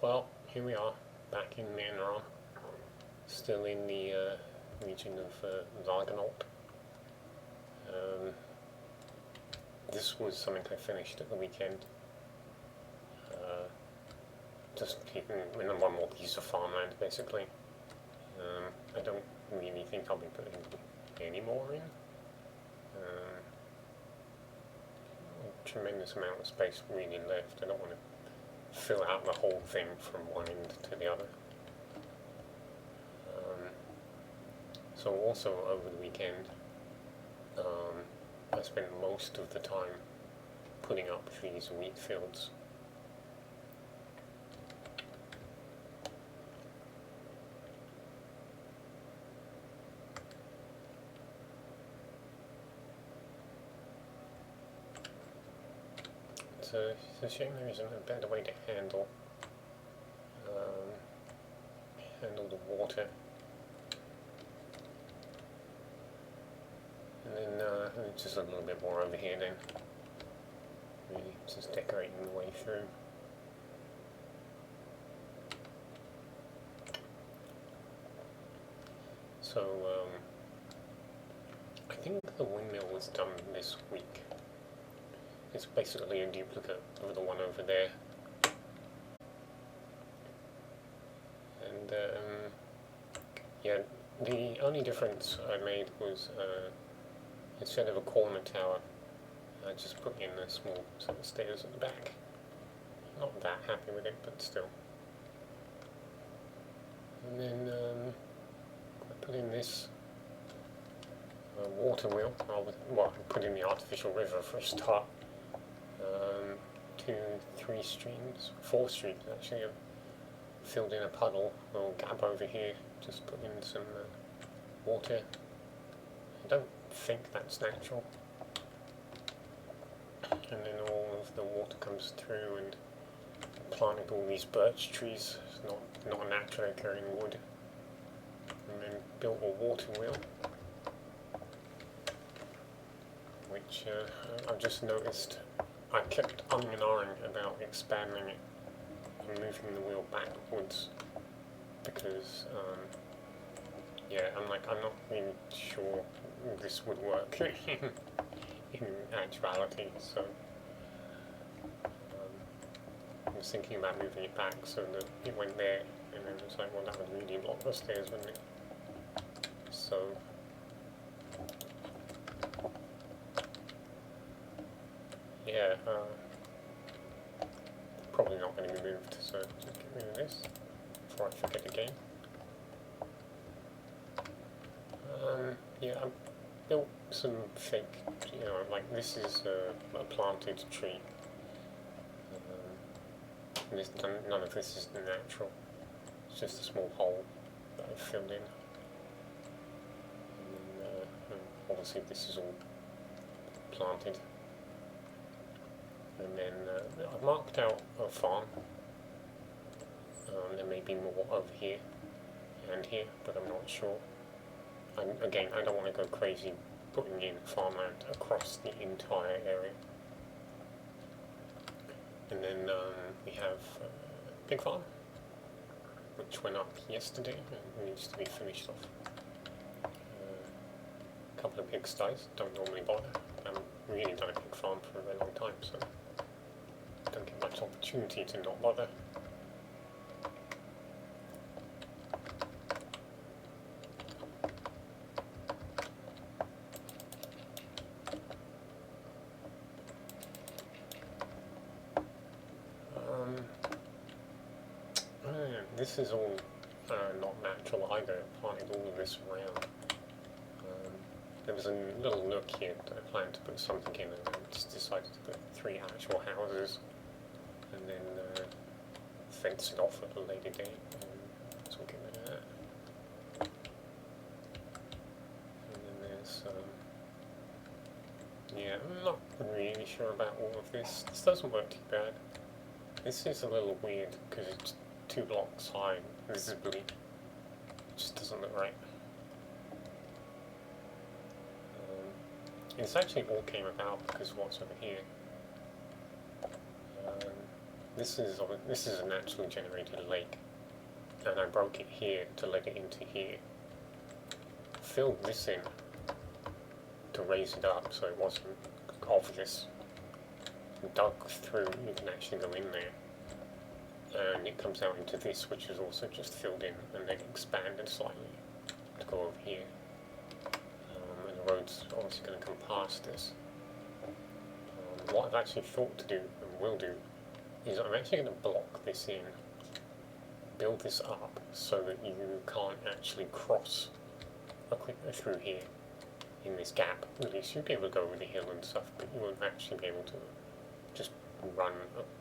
Well, here we are, back in Mittenrahm, still in the region of Varganold. This was something I finished at the weekend. Just keeping one more piece of farmland, basically. I don't really think I'll be putting any more in. A tremendous amount of space really left. I don't want to fill out the whole thing from one end to the other. So also over the weekend, I spent most of the time putting up these wheat fields. It's a shame there isn't a better way to handle the water. And then just a little bit more over here then. Really just decorating the way through. So I think the windmill was done this week. It's basically a duplicate of the one over there. And yeah, the only difference I made was instead of a corner tower, I just put in a small set of stairs at the back. Not that happy with it, but still. And then I put in this water wheel. I put in the artificial river for a start. 4 streams actually. I've filled in a puddle or gap over here, just put in some water. I don't think that's natural. And then all of the water comes through, and planted all these birch trees. It's not a naturally occurring wood. And then built a water wheel, which I've just noticed I kept umming and ahhing about expanding it and moving the wheel backwards because, I'm not really sure this would work in actuality, so I was thinking about moving it back so that it went there, and then it was like, well, that would really block the stairs, wouldn't it? So yeah, probably not going to be moved, so just get rid of this before I forget again. Yeah, I built some fake, like this is a planted tree. None of this is natural, it's just a small hole that I've filled in. And then, obviously this is all planted. And then I've marked out a farm. There may be more over here and here, but I'm not sure. Again, I don't want to go crazy putting in farmland across the entire area. And then we have pig farm, which went up yesterday and needs to be finished off. A couple of pigsties, don't normally bother. I haven't really done a pig farm for a very long time, so don't get much opportunity to not bother. This is all not natural either. I planted all of this around. There was a little nook here that I planned to put something in, and I just decided to put 3 actual houses, and then fence it off at a later date. So we'll get rid of that. And then there's yeah, I'm not really sure about all of this. This doesn't work too bad. This is a little weird because it's 2 blocks high visibly. It just doesn't look right. This actually all came about because what's over here. this is a naturally generated lake, and I broke it here to let it into here. Filled this in to raise it up so it wasn't obvious. Dug through, you can actually go in there, and it comes out into this, which is also just filled in and then expanded slightly to go over here. And the road's obviously going to come past this. What I've actually thought to do and will do is I'm actually going to block this in, build this up so that you can't actually cross through here in this gap. At least you'll be able to go over the hill and stuff, but you won't actually be able to just run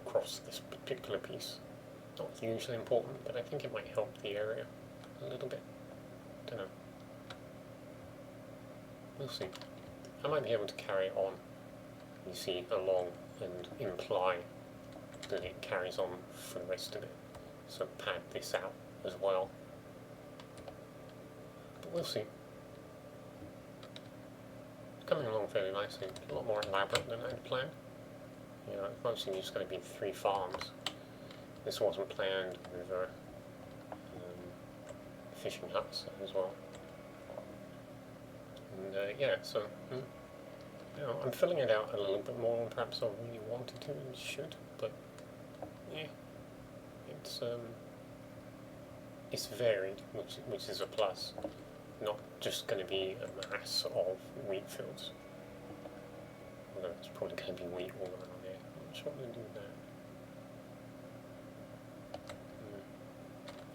across this particular piece. Not hugely important, but I think it might help the area a little bit. Don't know. We'll see. I might be able to carry on, you see, along and imply that it carries on for the rest of it. So pad this out as well. But we'll see. Coming along fairly nicely, a lot more elaborate than I'd planned. You know, it's mostly just going to be 3 farms. This wasn't planned with fishing huts as well. And yeah, so you know, I'm filling it out a little bit more than perhaps I really wanted to and should, but yeah, it's varied, which is a plus. Not just going to be a mass of wheat fields. Although it's probably going to be wheat all around there. I'm not sure what I'm going to do with that.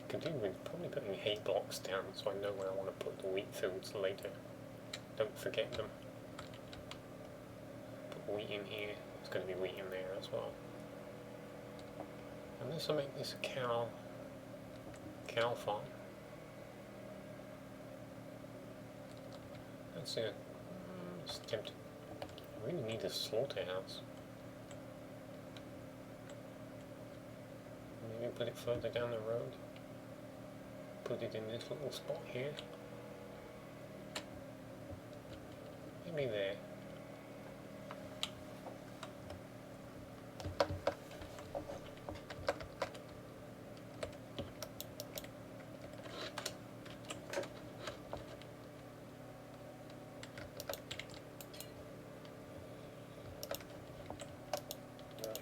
Could do with probably putting hay blocks down so I know where I want to put the wheat fields later. Don't forget them. Put wheat in here, there's going to be wheat in there as well. Unless I make this a cow farm. That's it. It's tempting. I really need a slaughterhouse. Maybe put it further down the road. Put it in this little spot here. Maybe there.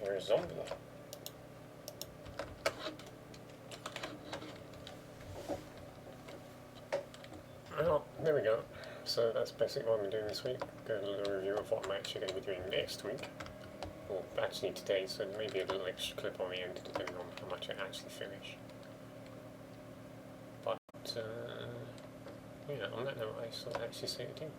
You're a zombie. Well, there we go. So that's basically what I'm doing this week. Got a little review of what I'm actually going to be doing next week. Well, actually today, so maybe a little extra clip on the end depending on how much I actually finish. But, yeah, on that note, I shall actually say it to you.